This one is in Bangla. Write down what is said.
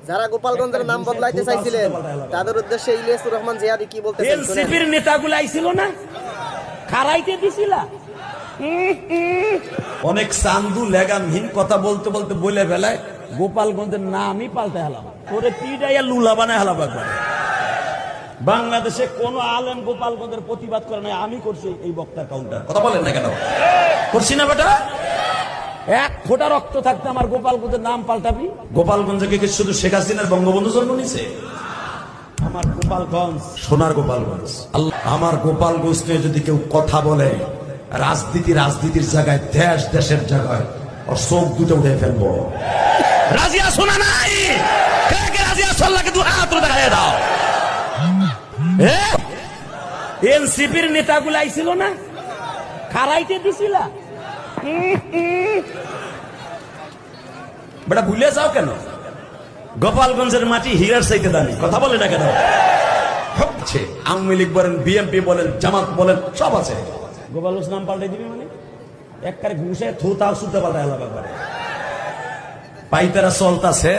যারা গোপালগঞ্জের নাম বদলাইতে চাইছিলেন তাদের উদ্দেশ্যে ইলিয়াসুর রহমান জিহাদি কি বলতেছেন? এনসিপির নেতাগুলো আইছিল না, খারাইতে দিছিলা। অনেক চান্দু লেগামহীন কথা বলতে বলতে বলে ফেলায় গোপালগঞ্জের নামই পাল্টে হেলাম, তোরে পিডাইয়া লুলা বানায় হেলাম একবার। বাংলাদেশে কোন আলেম গোপালগঞ্জের প্রতিবাদ করে নাই, আমি করছি এই বক্তার কাউন্টার। কথা বলেন না কেন? করছি না বেটা? এক ফোঁটা রক্ত থাকতে আমার গোপালগঞ্জের নাম পাল্টাবি? গোপালগঞ্জে কি শুধু শেখ হাসিনার বঙ্গবন্ধু জন্ম নিছে? আমার গোপালগঞ্জ সোনার গোপালগঞ্জ। আল্লাহ, আমার গোপালগঞ্জ নিয়ে যদি কেউ কথা বলে রাজনীতির জায়গায় দেশের জায়গায় ওর চোখ দুটো উঠে ফেলবো। রাজিয়া শোনা নাই? রাজিয়া সাল্লাহকে দু হাত দেখায় দাও। এনসিপির নেতাগুলো আইছিল না, খারাইতে দিছিলা। বেটা ভুলে যাও কেন? গোপালগঞ্জের মাটি হীরার চাইতে দামি। কথা বলে না কেন? আওয়ামী লীগ বলেন, বিএনপি বলেন, জামাত বলেন, সব আছে। গোপালগঞ্জ নাম পাল্টাই দিবি মানে একবারে ঘুষে থুতা শুদ্ধ পাল্টা এলাকা করে পাইতারা চলতাছে।